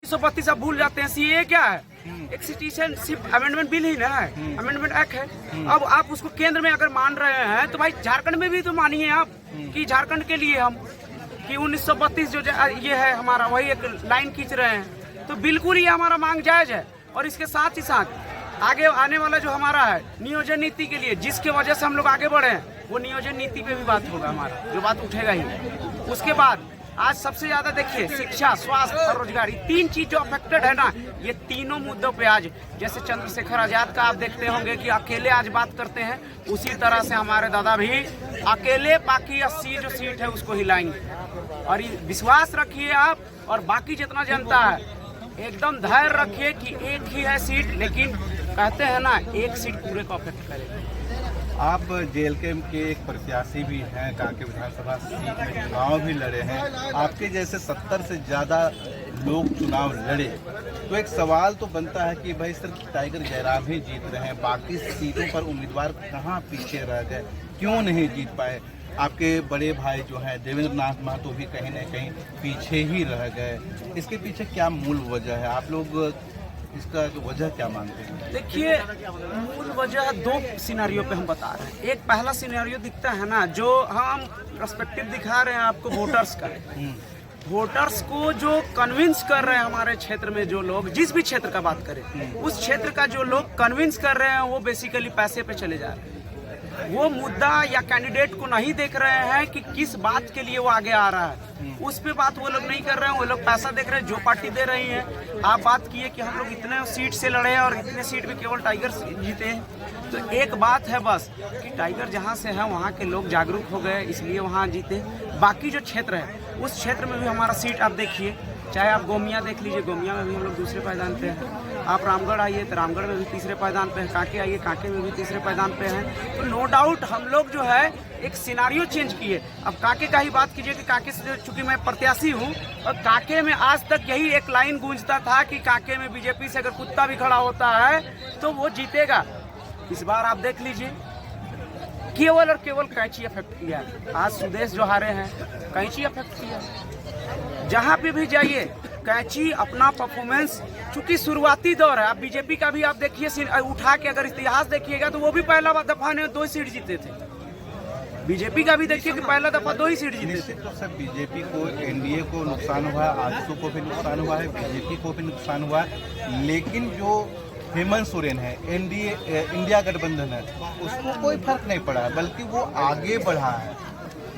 132 आप भूल जाते हैं। सीए क्या है? एक सिटीजनशिप अमेंडमेंट बिल ही ना है, अमेंडमेंट एक्ट है। अब आप उसको केंद्र में अगर मान रहे हैं तो भाई झारखंड में भी तो मानिए आप कि झारखंड के लिए हम कि 1932 जो ये है हमारा, वही एक लाइन खींच रहे हैं। तो बिल्कुल ये हमारा मांग जायज है। और इसके साथ ही साथ आगे आने वाला जो हमारा है नियोजन नीति के लिए, जिसके वजह से हम लोग आगे बढ़े हैं, वो नियोजन नीति पे भी बात होगा हमारा, जो बात उठेगा ही। उसके बाद आज सबसे ज्यादा देखिए शिक्षा, स्वास्थ्य और रोजगार, ये तीन चीज जो अफेक्टेड है ना, ये तीनों मुद्दों पे आज जैसे चंद्रशेखर आजाद का आप देखते होंगे कि अकेले आज बात करते हैं, उसी तरह से हमारे दादा भी अकेले बाकी 80 जो सीट है उसको हिलाएंगे। और ये विश्वास रखिए आप और बाकी जितना जनता है, एकदम धैर्य रखिए कि एक ही है सीट, लेकिन कहते हैं ना एक सीट पूरे को अफेक्ट करेगी। आप जेएलके के एक प्रत्याशी भी हैं, कांके विधानसभा सीट में चुनाव भी लड़े हैं। आपके जैसे 70 से ज़्यादा लोग चुनाव लड़े, तो एक सवाल तो बनता है कि भाई सिर्फ टाइगर जयराम ही जीत रहे हैं, बाकी सीटों पर उम्मीदवार कहाँ पीछे रह गए, क्यों नहीं जीत पाए? आपके बड़े भाई जो हैं देवेंद्र नाथ महतो भी कहीं न कहीं पीछे ही रह गए। इसके पीछे क्या मूल वजह है? आप लोग इसका जो वजह क्या मानते हैं? देखिए, मूल वजह दो सिनेरियो पे हम बता रहे हैं। एक पहला सिनेरियो दिखता है ना, जो हम पर्सपेक्टिव दिखा रहे हैं आपको वोटर्स का। वोटर्स को जो कन्विंस कर रहे हैं हमारे क्षेत्र में जो लोग, जिस भी क्षेत्र का बात करें, उस क्षेत्र का जो लोग कन्विंस कर रहे हैं वो बेसिकली पैसे पे चले जा रहे हैं। वो मुद्दा या कैंडिडेट को नहीं देख रहे हैं कि किस बात के लिए वो आगे आ रहा है, उस पे बात वो लोग नहीं कर रहे हैं। वो लोग पैसा देख रहे हैं, जो पार्टी दे रही है। आप बात किए कि हम लोग इतने सीट से लड़े हैं और इतने सीट में केवल टाइगर जीते हैं। तो एक बात है बस कि टाइगर जहाँ से है वहाँ के लोग जागरूक हो गए, इसलिए वहाँ जीते। बाकी जो क्षेत्र है उस क्षेत्र में भी हमारा सीट आप देखिए, चाहे आप गोमिया देख लीजिए, गोमिया में भी हम लोग दूसरे पायदान पे हैं। आप रामगढ़ आइए तो रामगढ़ में भी तीसरे पायदान पे हैं। कांके आइए, कांके में भी तीसरे पायदान पे हैं। तो नो डाउट हम लोग जो है एक सिनारियो चेंज किए। अब कांके का ही बात कीजिए कि कांके से चूंकि मैं प्रत्याशी हूँ, और कांके में आज तक यही एक लाइन गूंजता था कि कांके में बीजेपी से अगर कुत्ता भी खड़ा होता है तो वो जीतेगा। इस बार आप देख लीजिए, केवल और केवल कैंची अफेक्ट किया। आज सुदेश जो हारे हैं, कैंची अफेक्ट किया। जहाँ पे भी जाइए कैंची अपना परफॉर्मेंस, चूंकि शुरुआती दौर है। आप बीजेपी का भी आप देखिए, उठा के अगर इतिहास देखिएगा तो वो भी पहला दफा ने 2 सीट जीते थे। बीजेपी का भी देखिए कि पहला दफा 2 ही सीट जीते थे। तो सब बीजेपी को, एनडीए को नुकसान हुआ है, आजसू को भी नुकसान हुआ है, बीजेपी को भी नुकसान हुआ है। लेकिन जो हेमंत सोरेन है, एनडीए इंडिया गठबंधन है, उसको कोई फर्क नहीं पड़ा, बल्कि वो आगे बढ़ा है।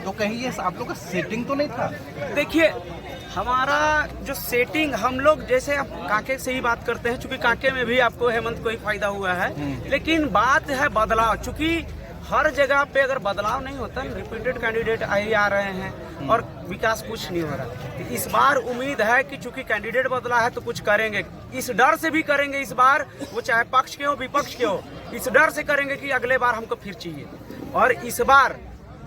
तो कहीं ये आप लोग का सेटिंग तो नहीं था? देखिए, हमारा जो सेटिंग, हम लोग जैसे आप कांके से ही बात करते हैं, चूंकि कांके में भी आपको हेमंत को ही फायदा हुआ है। लेकिन बात है बदलाव, चूंकि हर जगह पे अगर बदलाव नहीं होता, रिपीटेड कैंडिडेट आ रहे हैं और विकास कुछ नहीं हो रहा। इस बार उम्मीद है कि चूंकि कैंडिडेट बदला है तो कुछ करेंगे। इस डर से भी करेंगे इस बार, वो चाहे पक्ष के हो विपक्ष के हो, इस डर से करेंगे कि अगले बार हमको फिर चाहिए। और इस बार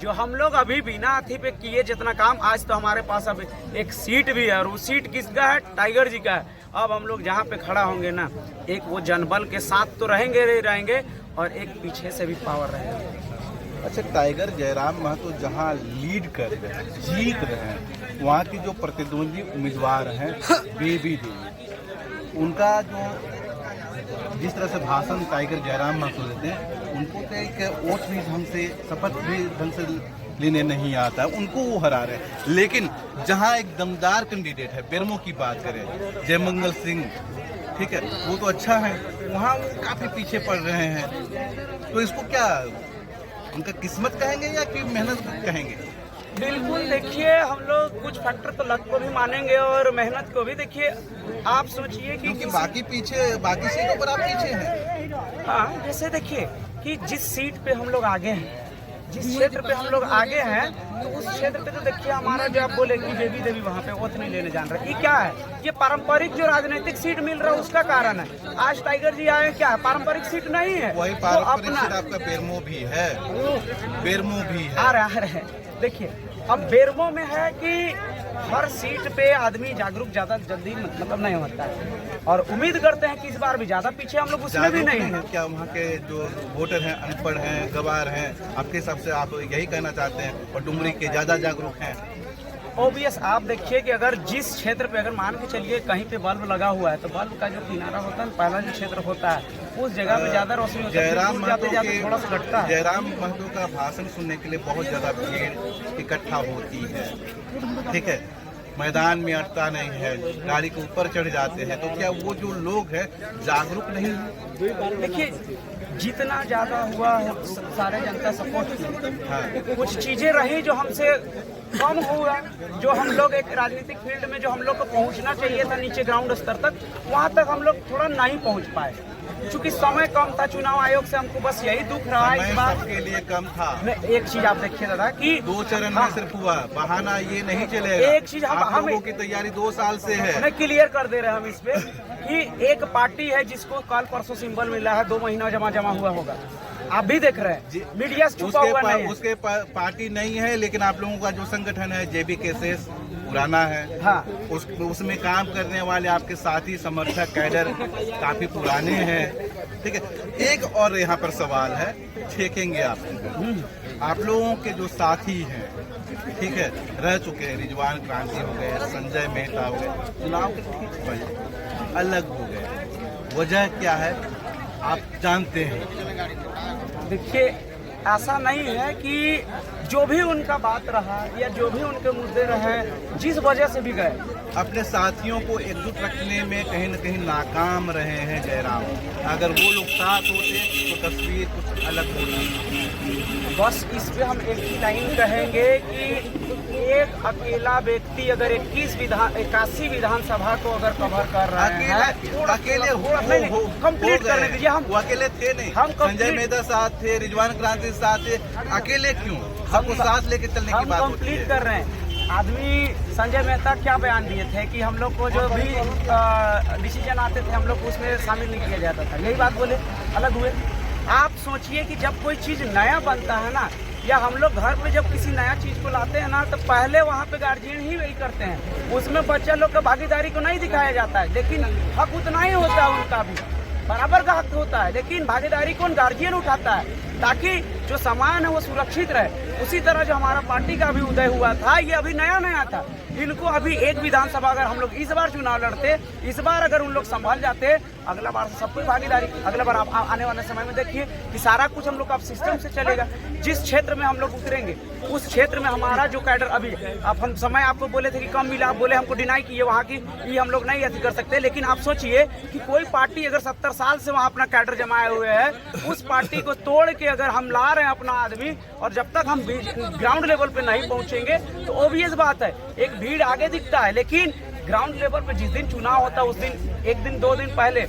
जो हम लोग अभी बिना अथी पे किए जितना काम, आज तो हमारे पास अब एक सीट भी है, और वो सीट किसका है? टाइगर जी का है। अब हम लोग जहाँ पे खड़ा होंगे ना, एक वो जनबल के साथ तो रहेंगे और एक पीछे से भी पावर रहेगा। अच्छा, टाइगर जयराम महतो जहाँ लीड कर रहे हैं, जीत रहे हैं, वहाँ की जो प्रतिद्वंदी उम्मीदवार हैं बेबी देवी, उनका जो जिस तरह से भाषण टाइगर जयराम महतो देते हैं, उनको तो एक वोट भी ढंग से, शपथ भी ढंग से लेने नहीं आता है, उनको वो हरा रहे हैं। लेकिन जहाँ एक दमदार कैंडिडेट है, बेरमो की बात करें, जयमंगल सिंह, ठीक है, वो तो अच्छा है, वहाँ वो काफ़ी पीछे पड़ रहे हैं। तो इसको क्या उनका किस्मत कहेंगे या कि मेहनत कहेंगे? बिल्कुल, देखिए हम लोग कुछ फैक्टर तो लक को भी मानेंगे और मेहनत को भी। देखिए आप सोचिए कि बाकी सीटों पर आप पीछे हैं। हाँ, जैसे देखिए कि जिस सीट पे हम लोग आगे हैं, जिस क्षेत्र पे हम लोग आगे हैं, तो उस क्षेत्र पे तो देखिए हमारा जो आप बोले कि बेबी देवी वहाँ पे वोट नहीं लेने जान रहा। ये क्या है? ये पारंपरिक जो राजनीतिक सीट मिल रहा है उसका कारण है। आज टाइगर जी आए, क्या है? पारंपरिक सीट नहीं है, वही पारंपरिक सीट आपका बेरमो भी है, बेरमो भी है। आ रहा है। देखिए अब बेरमो में है कि हर सीट पे आदमी जागरूक ज्यादा जल्दी मतलब नहीं होता है, और उम्मीद करते हैं कि इस बार भी ज्यादा पीछे हम लोग उसमें भी नहीं है। क्या वहाँ के जो वोटर हैं अनपढ़ हैं, गवार हैं? आपके हिसाब से आप यही कहना चाहते हैं? और डुमरी के ज्यादा जागरूक हैं? ओबियस आप देखिए कि अगर जिस क्षेत्र पे अगर मान के चलिए कहीं पे बल्ब लगा हुआ है तो बल्ब का जो किनारा होता है, पहला जो क्षेत्र होता है उस जगह पे ज्यादा रोशनी होती है, जयराम फिर जाते जाते थोड़ा सा घटता है। जयराम महतो का भाषण सुनने के लिए बहुत ज्यादा भीड़ इकट्ठा होती है, ठीक है, मैदान में अटता नहीं है, गाड़ी के ऊपर चढ़ जाते हैं, तो क्या वो जो लोग हैं जागरूक नहीं है? देखिए जितना ज्यादा हुआ सारे जनता सपोर्ट की, हाँ। कुछ चीजें रही जो हमसे कम हुआ, जो हम लोग एक राजनीतिक फील्ड में जो हम लोग को पहुंचना चाहिए था नीचे ग्राउंड स्तर तक, वहां तक हम लोग थोड़ा नहीं पहुंच पाए क्योंकि समय कम था। चुनाव आयोग से हमको बस यही दुख रहा है इस बार के लिए कम था। एक चीज आप देखिए दादा कि 2 चरण में सिर्फ हुआ, बहाना ये नहीं चलेगा। एक चीज हम लोगों की तैयारी 2 साल से है। मैं क्लियर कर दे रहे हैं हम इस पे कि एक पार्टी है जिसको कल परसों सिंबल मिला है, 2 महीना जमा हुआ होगा, आप भी देख रहे हैं, मीडिया से छुपा हुआ नहीं है। उसके पार्टी नहीं है, लेकिन आप लोगों का जो संगठन है JBK पुराना है। हाँ। उसमें काम करने वाले आपके साथी समर्थक कैडर काफी पुराने हैं, ठीक है। एक और यहाँ पर सवाल है, छेकेंगे आप लोगों के जो साथी हैं, ठीक है, रह चुके हैं, रिजवान क्रांति हो गए, संजय मेहता हो गए, चुनाव के ठीक पहले अलग हो गए, वजह क्या है आप जानते हैं? देखिए ऐसा नहीं है कि जो भी उनका बात रहा या जो भी उनके मुद्दे रहे जिस वजह से भी गए, अपने साथियों को एकजुट रखने में कहीं न कहीं नाकाम रहे हैं जयराम। अगर वो लोग साथ होते तो तस्वीर कुछ अलग होती। बस इस पे हम एक ही लाइन कहेंगे कि एक अकेला व्यक्ति अगर 81 विधानसभा को अगर कवर कर रहे हैं, अकेले कंप्लीट करने दीजिए। हम वो अकेले थे नहीं, हम संजय मेहता साथ थे, रिजवान क्रांति साथ थे, अकेले क्यों? सबको साथ लेके चलने की बात होती है। कंप्लीट कर रहे हैं। आदमी संजय मेहता क्या बयान दिए थे कि हम लोग को जो भी डिसीजन आते थे हम लोग उसमें शामिल नहीं किया जाता था, यही बात बोले, अलग हुए। आप सोचिए कि जब कोई चीज नया बनता है ना, या हम लोग घर पे जब किसी नया चीज को लाते हैं ना, तो पहले वहाँ पे गार्जियन ही वही करते हैं, उसमें बच्चा लोग का भागीदारी को नहीं दिखाया जाता है, लेकिन हक उतना ही होता है, उनका भी बराबर का हक होता है, लेकिन भागीदारी कौन? गार्जियन उठाता है, ताकि जो सामान है वो सुरक्षित रहे। उसी तरह जो हमारा पार्टी का भी उदय हुआ था, ये अभी नया था, इनको अभी एक विधानसभा अगर हम लोग इस बार चुनाव लड़ते, इस बार अगर उन लोग संभाल जाते, अगला बार से सबको भागीदारी, अगला बार आप आने वाले समय में देखिए कि सारा कुछ हम लोग का सिस्टम से चलेगा। जिस क्षेत्र में हम लोग उतरेंगे उस क्षेत्र में हमारा जो कैडर अभी आप हम समय आपको बोले थे कि कम मिला, आप बोले हमको डिनाई किए वहाँ की, ये हम लोग नहीं ऐसी कर सकते, लेकिन आप सोचिए कि कोई पार्टी अगर 70 साल से वहाँ अपना कैडर जमाए हुए है, उस पार्टी को तोड़ के अगर हम ला रहे हैं अपना आदमी, और जब तक हम ग्राउंड लेवल पे नहीं पहुंचेंगे तो ओबियस बात है एक भीड़ आगे दिखता है, लेकिन ग्राउंड लेवल पे जिस दिन चुनाव होता है उस दिन 1 दिन 2 दिन पहले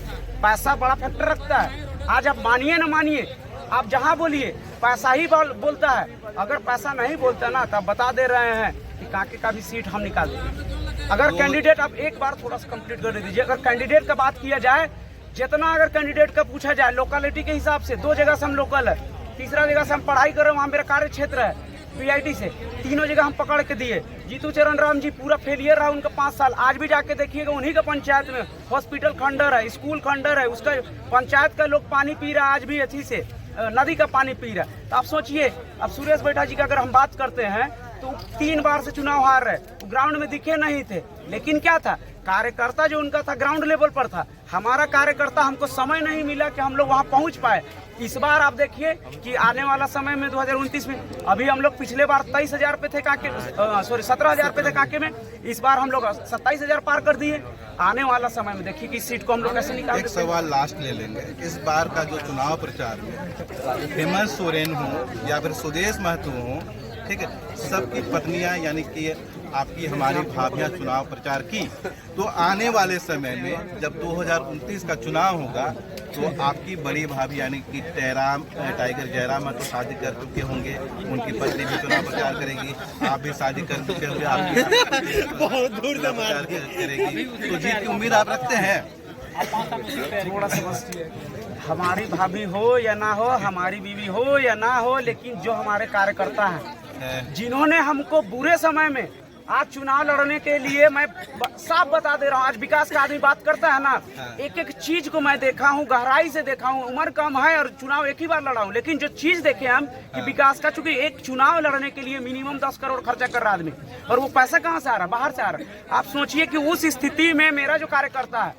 पैसा बड़ा फैक्टर रखता है। आज आप मानिए ना मानिए, आप जहां बोलिए पैसा ही बोलता है। अगर पैसा नहीं बोलता ना तो आप बता दे रहे हैं कि काके का भी सीट हम निकाल देंगे। अगर कैंडिडेट, आप एक बार थोड़ा सा कंप्लीट कर दीजिए, अगर कैंडिडेट का बात किया जाए, जितना अगर कैंडिडेट का पूछा जाए लोकेलिटी के हिसाब से, 2 जगह से हम लोकल है, तीसरा जगह से हम पढ़ाई कर रहे हैं, वहाँ मेरा कार्य क्षेत्र है PIT से, 3 जगह हम पकड़ के दिए। जीतू चरण राम जी पूरा फेलियर रहा उनका 5 साल, आज भी जाके देखिएगा उन्हीं का पंचायत में हॉस्पिटल खंडर है, स्कूल खंडर है, उसका पंचायत का लोग पानी पी रहा है, आज भी अच्छी से नदी का पानी पी रहा है। तो आप सोचिए, अब सुरेश बैठा जी का अगर हम बात करते हैं तो 3 बार से चुनाव हार रहे, तो ग्राउंड में दिखे नहीं थे, लेकिन क्या था, कार्यकर्ता जो उनका था ग्राउंड लेवल पर था। हमारा कार्यकर्ता, हमको समय नहीं मिला कि हम लोग वहां पहुंच पाए। इस बार आप देखिए कि आने वाला समय में 2029 में, अभी हम लोग पिछले बार 23,000 पे थे कांके, 17,000 पे थे कांके में, इस बार हम लोग 27,000 पार कर दिए। आने वाला समय में देखिए कि इस सीट को हम लोग कैसे निकाल। एक सवाल लास्ट ले लेंगे, इस बार का जो चुनाव प्रचार में हेमंत सोरेन हो या फिर सुदेश महतो हो, ठीक है, सबकी पत्नियां यानी कि आपकी हमारी भाभियां चुनाव प्रचार की, तो आने वाले समय में जब 2029 का चुनाव होगा तो आपकी बड़ी भाभी यानी कि टाइगर जयराम तो शादी कर चुके होंगे, उनकी पत्नी भी चुनाव प्रचार करेगी, आप भी शादी कर चुके होंगे, आपकी बहुत दूर से प्रचार करेगी, तो जीत की उम्मीद आप रखते हैं? थोड़ा समझिए, हमारी भाभी हो या ना हो, हमारी बीवी हो या ना हो, लेकिन जो हमारे कार्यकर्ता हैं, जिन्होंने हमको बुरे समय में आज चुनाव लड़ने के लिए मैं साफ बता दे रहा हूँ, आज विकास का आदमी बात करता है ना, एक एक चीज को मैं देखा हूँ, गहराई से देखा हूँ। उम्र कम है और चुनाव एक ही बार लड़ा हूँ, लेकिन जो चीज देखे हम कि विकास का, चूंकि एक चुनाव लड़ने के लिए मिनिमम 10 करोड़ खर्चा कर रहा आदमी, और वो पैसा कहाँ से आ रहा है? बाहर से आ रहा है। आप सोचिए कि उस स्थिति में मेरा जो कार्यकर्ता है,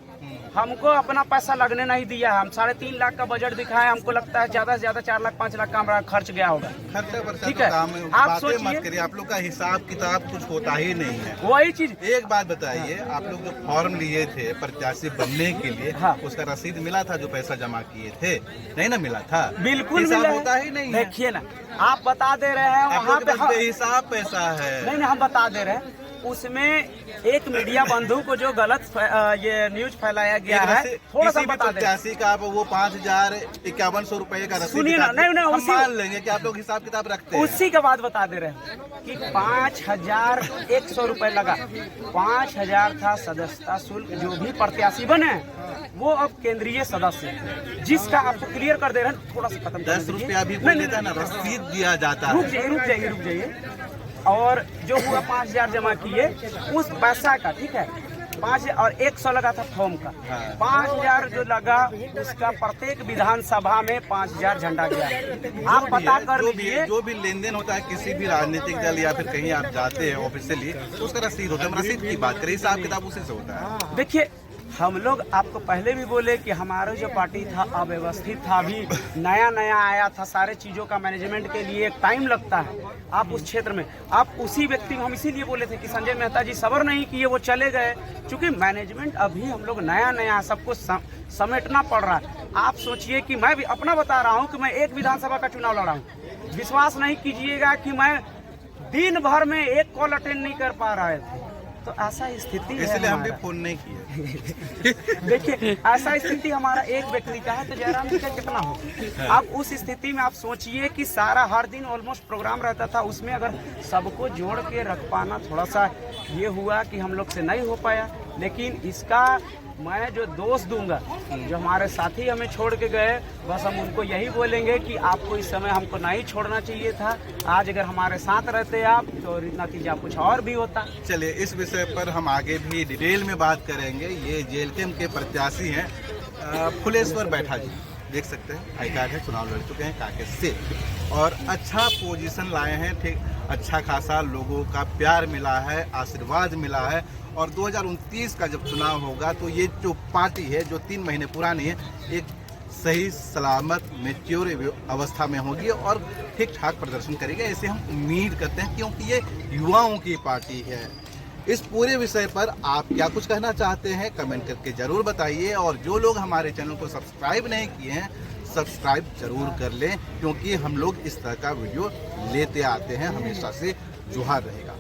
हमको अपना पैसा लगने नहीं दिया है। हम 3.5 लाख का बजट दिखाए, हमको लगता है ज्यादा से ज्यादा 4 लाख 5 लाख का हमारा खर्च गया होगा। ठीक है, आप सोचिए, आप लोग का हिसाब किताब कुछ होता ही नहीं है। वही चीज। एक बात बताइए, आप लोग जो फॉर्म लिए थे प्रत्याशी बनने के लिए, हाँ, उसका रसीद मिला था? जो पैसा जमा किए थे, नहीं ना मिला था? बिल्कुल हिसाब मिला होता ही नहीं है। देखिए ना, आप बता दे रहे हैं वहाँ पे हिसाब पैसा है। नहीं, हम बता दे रहे हैं, उसमें एक मीडिया बंधु को जो गलत ये न्यूज फैलाया गया है, थोड़ा सा बता दें। प्रत्याशी का वो 5,51 रुपए का रसीद, सुनिए ना, नहीं हम मान लेंगे कि आप लोग हिसाब किताब रखते हैं। उसी का बात बता दे रहे हैं कि 5,100 रुपए लगा। 5,000 था सदस्यता शुल्क। जो भी प्रत्याशी बने वो अब केंद्रीय सदस्य है, जिसका आपको क्लियर कर दे रहे हैं। थोड़ा सा खत्म 10 रुपया भी बोल देता है ना, रसीद दिया जाता है। रुक जाइए। और जो हुआ 5,000 जमा किए उस पैसा का, ठीक है, 5 और 100 लगा था फॉर्म का। 5,000 जो लगा उसका प्रत्येक विधानसभा में 5,000 झंडा गया। आप पता कर लीजिए, जो भी लेन देन होता है किसी भी राजनीतिक दल या फिर कहीं आप जाते हैं ऑफिशियली, तो उसका रसीद होता है। रसीद की बात करें, हिसाब किताब उसी से होता है। देखिए, हम लोग आपको पहले भी बोले कि हमारा जो पार्टी था अव्यवस्थित था, अभी नया आया था। सारे चीज़ों का मैनेजमेंट के लिए एक टाइम लगता है। आप उस क्षेत्र में, आप उसी व्यक्ति को, हम इसीलिए बोले थे कि संजय मेहता जी सब्र नहीं किए, वो चले गए, क्योंकि मैनेजमेंट अभी हम लोग नया सबको समेटना पड़ रहा है। आप सोचिए कि मैं भी अपना बता रहा हूँ कि मैं एक विधानसभा का चुनाव लड़ा हूँ। विश्वास नहीं कीजिएगा कि मैं दिन भर में एक कॉल अटेंड नहीं कर पा रहे थे। तो ऐसा स्थिति है, इसलिए हम भी फोन नहीं किए। देखिए, ऐसा स्थिति हमारा एक व्यक्ति का है, तो जयराम जी का कितना हो। अब उस स्थिति में आप सोचिए कि सारा हर दिन ऑलमोस्ट प्रोग्राम रहता था, उसमें अगर सबको जोड़ के रख पाना, थोड़ा सा ये हुआ कि हम लोग से नहीं हो पाया। लेकिन इसका मैं जो दोष दूंगा, जो हमारे साथी हमें छोड़ के गए, बस हम उनको यही बोलेंगे कि आपको इस समय हमको नहीं छोड़ना चाहिए था। आज अगर हमारे साथ रहते आप तो नतीजा कुछ और भी होता। चलिए, इस विषय पर हम आगे भी डिटेल में बात करेंगे। ये जेएलके के प्रत्याशी हैं फुलेश्वर बैठा जी, देख सकते हैं हाई कार्ड है, चुनाव लड़ चुके हैं कांग्रेस से और अच्छा पोजीशन लाए हैं। ठीक, अच्छा खासा लोगों का प्यार मिला है, आशीर्वाद मिला है। और 2029 का जब चुनाव होगा तो ये जो पार्टी है, जो 3 महीने पुरानी है, एक सही सलामत मैच्योर अवस्था में होगी और ठीक ठाक प्रदर्शन करेगी, ऐसे हम उम्मीद करते हैं, क्योंकि ये युवाओं की पार्टी है। इस पूरे विषय पर आप क्या कुछ कहना चाहते हैं कमेंट करके जरूर बताइए। और जो लोग हमारे चैनल को सब्सक्राइब नहीं किए हैं, सब्सक्राइब जरूर कर लें, क्योंकि हम लोग इस तरह का वीडियो लेते आते हैं, हमेशा से जुहार रहेगा।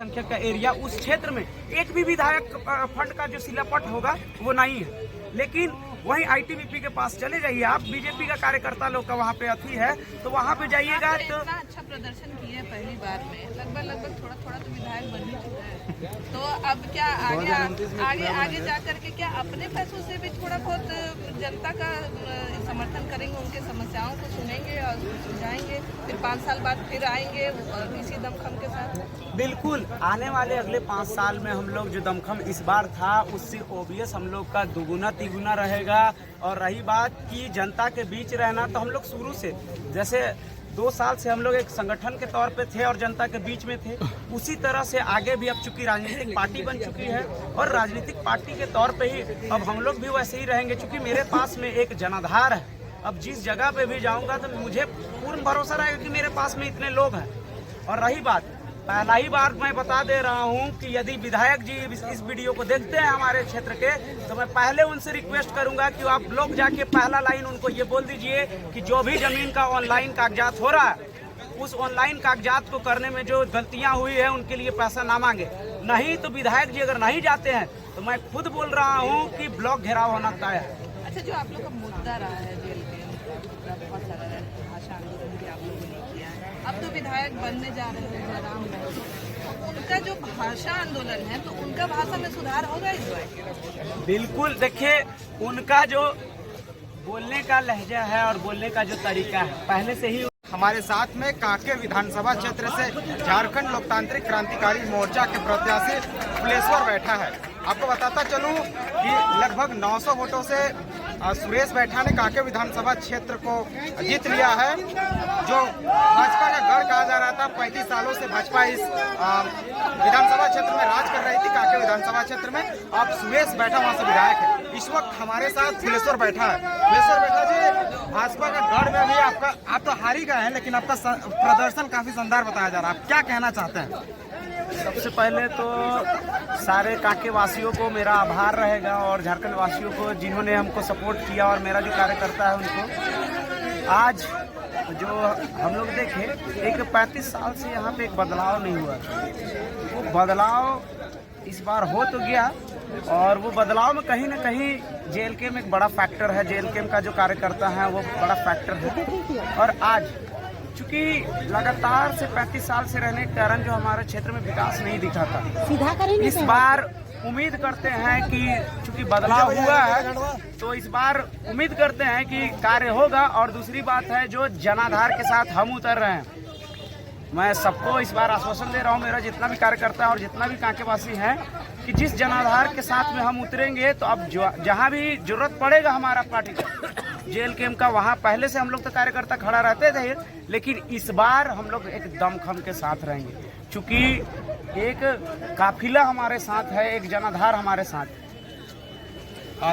संख्या का एरिया उस क्षेत्र में एक भी विधायक फंड का जो सिलापट होगा वो नहीं है। लेकिन वहीं आईटीबीपी के पास चले जाइए आप, बीजेपी का कार्यकर्ता लोग का वहाँ पे अथी है, तो वहाँ पे जाइएगा तो इतना अच्छा प्रदर्शन किए पहली बार में, लगभग थोड़ा तो विधायक बन ही चुका है। तो अब क्या आगे जा करके क्या अपने पैसों से भी थोड़ा बहुत जनता का समर्थन करेंगे, उनके समस्याओं को सुनेंगे और सुलझाएंगे, फिर 5 साल बाद फिर आएंगे इसी दमखम के साथ। बिल्कुल, आने वाले अगले 5 साल में हम लोग जो दमखम इस बार था, उससे ओबियस हम लोग का दुगुना तिगुना रहेगा। और रही बात कि जनता के बीच रहना, तो हम लोग शुरू से, जैसे 2 साल से हम लोग एक संगठन के तौर पे थे और जनता के बीच में थे, उसी तरह से आगे भी अब चूंकि राजनीतिक पार्टी बन चुकी है और राजनीतिक पार्टी के तौर पे ही अब हम लोग भी वैसे ही रहेंगे। चूंकि मेरे पास में एक जनाधार है, अब जिस जगह पे भी जाऊंगा तो मुझे पूर्ण भरोसा रहेगा कि मेरे पास में इतने लोग हैं। और रही बात, पहला ही बार मैं बता दे रहा हूं कि यदि विधायक जी इस वीडियो को देखते हैं हमारे क्षेत्र के, तो मैं पहले उनसे रिक्वेस्ट करूंगा कि आप लोग जाके पहला लाइन उनको ये बोल दीजिए कि जो भी जमीन का ऑनलाइन कागजात हो रहा है, उस ऑनलाइन कागजात को करने में जो गलतियां हुई है उनके लिए पैसा ना मांगे। नहीं तो विधायक जी अगर नहीं जाते हैं तो मैं खुद बोल रहा हूँ कि ब्लॉक घेराव होना तय है। अच्छा, जो आप लोग का मुद्दा रहा है जेल में, बहुत सारा भाषा आंदोलन भी आप लोगों ने किया है, अब तो विधायक बनने जा रहे हैं जयराम, तो उनका जो भाषा आंदोलन है, तो उनका भाषा में सुधार होगा इस बार? बिल्कुल, देखिए उनका जो बोलने का लहजा है और बोलने का जो तरीका है, पहले से ही हमारे साथ में कांके विधानसभा क्षेत्र से झारखंड लोकतांत्रिक क्रांतिकारी मोर्चा के प्रत्याशी फुलेश्वर बैठा है। आपको बताता चलूं कि लगभग 900 वोटों से सुरेश बैठा ने कांके विधानसभा क्षेत्र को जीत लिया है। जो भाजपा का गढ़ कहा जा रहा था, 35 सालों से भाजपा इस विधानसभा क्षेत्र में राज कर रही थी, कांके विधानसभा क्षेत्र में। अब सुरेश बैठा वहां से विधायक है। इस वक्त हमारे साथ फुलेश्वर बैठा है। फुलेश्वर बैठा जी, भाजपा का गढ़ में भी आप तो हार ही गए हैं, लेकिन आपका प्रदर्शन काफी शानदार बताया जा रहा है। आप क्या कहना चाहते हैं? सबसे पहले तो सारे कांके वासियों को मेरा आभार रहेगा, और झारखंड वासियों को जिन्होंने हमको सपोर्ट किया, और मेरा जो कार्यकर्ता है उनको। आज जो हम लोग देखें, एक 35 साल से यहाँ पे एक बदलाव नहीं हुआ, वो बदलाव इस बार हो तो गया, और वो बदलाव में कहीं ना कहीं जेएलके में एक बड़ा फैक्टर है। जेएलके का जो कार्यकर्ता है वो बड़ा फैक्टर है। और आज चूंकि लगातार से 35 साल से रहने के कारण जो हमारे क्षेत्र में विकास नहीं दिखा था, इस बार उम्मीद करते हैं कि चूंकि बदलाव हुआ है तो इस बार उम्मीद करते हैं कि कार्य होगा। और दूसरी बात है, जो जनाधार के साथ हम उतर रहे हैं, मैं सबको इस बार आश्वासन दे रहा हूं, मेरा जितना भी कार्यकर्ता है और जितना भी कांकेवासी हैं, कि जिस जनाधार के साथ में हम उतरेंगे तो अब जहां भी जरूरत पड़ेगा हमारा पार्टी का, जेएलके का, वहां पहले से हम लोग तो कार्यकर्ता खड़ा रहते थे, लेकिन इस बार हम लोग एक दमखम के साथ रहेंगे। चूंकि एक काफिला हमारे साथ है, एक जनाधार हमारे साथ है।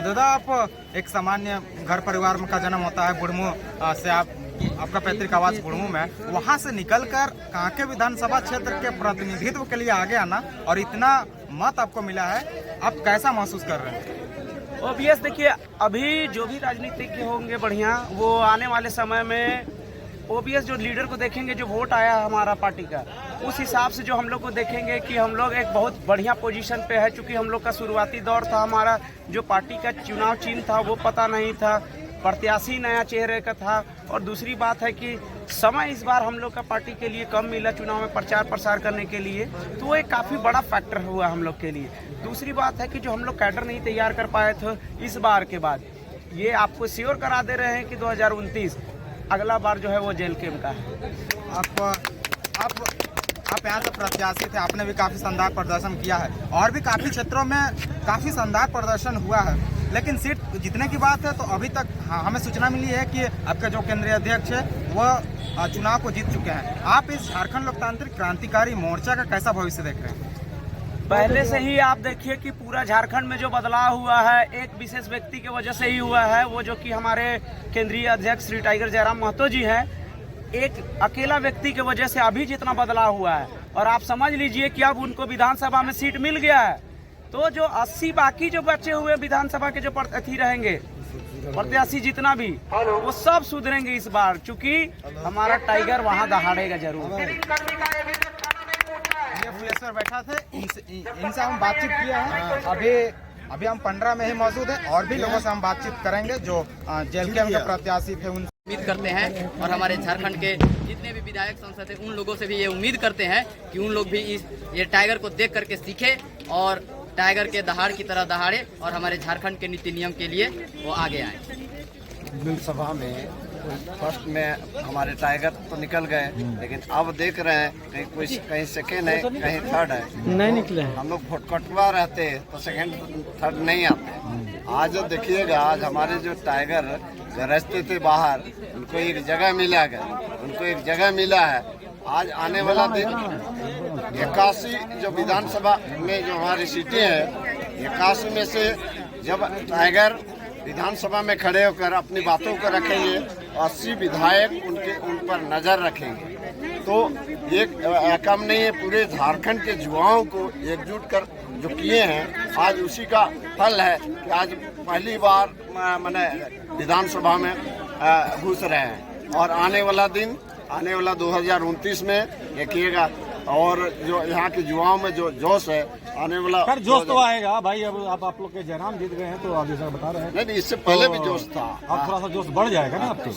दादा, आप एक सामान्य घर परिवार में का जन्म होता है, बुढ़मू से आपका पैतृक आवास बुढ़मू में, वहां से निकलकर कांके विधानसभा क्षेत्र के प्रतिनिधित्व के लिए आगे आना और इतना मत आपको मिला है, आप कैसा महसूस कर रहे हैं? ओबियस देखिए, अभी जो भी राजनीतिज्ञ होंगे बढ़िया, वो आने वाले समय में ओबीएस जो लीडर को देखेंगे, जो वोट आया है हमारा पार्टी का, उस हिसाब से जो हम लोग को देखेंगे कि हम लोग एक बहुत बढ़िया पोजीशन पे है। चूंकि हम लोग का शुरुआती दौर था, हमारा जो पार्टी का चुनाव चिन्ह था वो पता नहीं था, प्रत्याशी नया चेहरे का था, और दूसरी बात है कि समय इस बार हम लोग का पार्टी के लिए कम मिला चुनाव में प्रचार प्रसार करने के लिए, तो वो एक काफ़ी बड़ा फैक्टर हुआ हम लोग के लिए। दूसरी बात है कि जो हम लोग कैडर नहीं तैयार कर पाए थे इस बार के बाद, ये आपको श्योर करा दे रहे हैं कि 2029 अगला बार जो है वो जेएलके का है। आप यहाँ से प्रत्याशी थे, आपने भी काफ़ी शानदार प्रदर्शन किया है, और भी काफ़ी क्षेत्रों में काफ़ी शानदार प्रदर्शन हुआ है, लेकिन सीट जीतने की बात है तो अभी तक हमें सूचना मिली है कि आपका जो केंद्रीय अध्यक्ष है वह चुनाव को जीत चुके हैं। आप इस झारखंड लोकतांत्रिक क्रांतिकारी मोर्चा का कैसा भविष्य देख रहे हैं? पहले से ही आप देखिए कि पूरा झारखंड में जो बदलाव हुआ है, एक विशेष व्यक्ति की वजह से ही हुआ है, वो जो कि हमारे केंद्रीय अध्यक्ष श्री टाइगर जयराम महतो जी हैं। एक अकेला व्यक्ति की वजह से अभी जितना बदलाव हुआ है, और आप समझ लीजिए कि अब उनको विधानसभा में सीट मिल गया है, तो जो 80 बाकी जो बचे हुए विधानसभा के जो प्रत्याशी रहेंगे, प्रत्याशी जितना भी, वो सब सुधरेंगे इस बार, चूंकि हमारा टाइगर वहाँ दहाड़ेगा जरूर। ये फुलेश्वर बैठा थे, इनसे हम बातचीत किया है। अभी हम पंडरा में ही मौजूद हैं, और भी लोगों से हम बातचीत करेंगे जो जेएलके के प्रत्याशी थे। उम्मीद करते हैं, और हमारे झारखंड के जितने भी विधायक सांसद हैं उन लोगों से भी ये उम्मीद करते हैं कि उन लोग भी ये टाइगर को देख करके सीखे और टाइगर के दहाड़ की तरह दहाड़े, और हमारे झारखंड के नीति नियम के लिए वो आगे आए। सभा में फर्स्ट में हमारे टाइगर तो निकल गए, लेकिन अब देख रहे हैं कहीं सेकेंड है, कहीं थर्ड है, नहीं निकले। हम लोग वोट कटवा रहते तो सेकेंड थर्ड नहीं आते। आज देखिएगा, आज हमारे जो टाइगर गरजते थे बाहर, उनको एक जगह मिला है। आज आने वाला दिन 81 जो विधानसभा में जो हमारी सीटें हैं, 81 में से जब टाइगर विधानसभा में खड़े होकर अपनी बातों को रखेंगे, 80 विधायक उन पर नजर रखेंगे, तो एक कम नहीं है, पूरे झारखंड के युवाओं को एकजुट कर जो किए हैं, आज उसी का फल है कि आज पहली बार मैंने विधानसभा में घुस रहे हैं। और आने वाला 2029 में देखिएगा, और जो यहाँ के युवाओं में जो जोश है आने वाला, सर जोश तो आएगा भाई। अब आप लोग के जयराम जीत गए हैं तो अभी सर बता रहे हैं, नहीं इससे पहले भी जोश था। अब थोड़ा सा जोश बढ़ जाएगा ना आपके,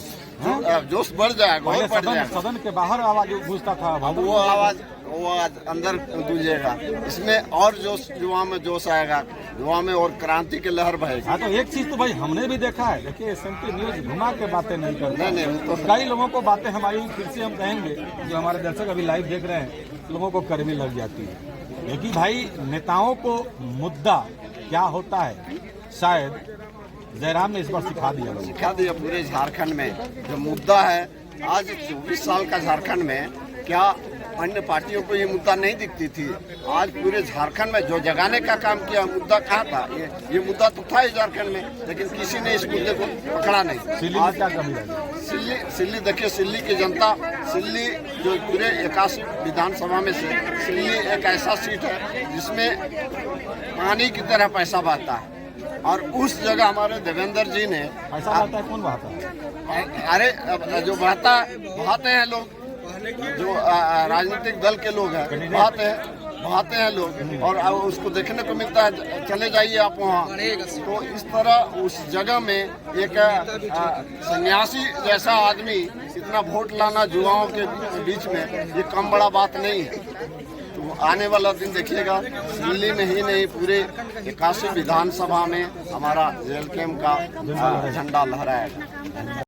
जोश बढ़ जाएगा, सदन के बाहर आवाज गूंजता था, वो आवाज वो आज अंदर गूंजेगा। इसमें और जोश, युवा में जोश आएगा, युवा में और क्रांति की लहर बहेगी। हाँ, तो एक चीज तो भाई हमने भी देखा है। देखिए, SMP न्यूज घुमा के बातें नहीं करता। नहीं, तो कई लोगों को बातें हमारी फिर से हम कहेंगे, जो हमारे दर्शक अभी लाइव देख रहे हैं, लोगों को कर्मी लग जाती है। लेकिन भाई नेताओं को मुद्दा क्या होता है, शायद जयराम ने इस बार सिखा दिया पूरे झारखंड में जो मुद्दा है। आज 24 साल का झारखंड में क्या अन्य पार्टियों को ये मुद्दा नहीं दिखती थी? आज पूरे झारखंड में जो जगाने का काम किया, मुद्दा कहाँ था? ये मुद्दा तो था ही झारखंड में, लेकिन किसी ने इस मुद्दे को पकड़ा नहीं। आज क्या कमी रही? सिल्ली देखिए, सिल्ली की जनता, सिल्ली जो पूरे 81 विधानसभा में से सिल्ली एक ऐसा सीट है जिसमें पानी की तरह पैसा बहता है, और उस जगह हमारे देवेंद्र जी ने ऐसा बहता है। कौन बहाता है? अरे जो बहाते हैं लोग, जो राजनीतिक दल के लोग हैं, बहाते हैं लोग, और उसको देखने को मिलता है। चले जाइए आप वहाँ, तो इस तरह उस जगह में एक सन्यासी जैसा आदमी इतना वोट लाना युवाओं के बीच में, ये कम बड़ा बात नहीं है। तो आने वाला दिन देखिएगा, दिल्ली में ही नहीं पूरे 81 विधानसभा में हमारा JLKM का झंडा लहराएगा।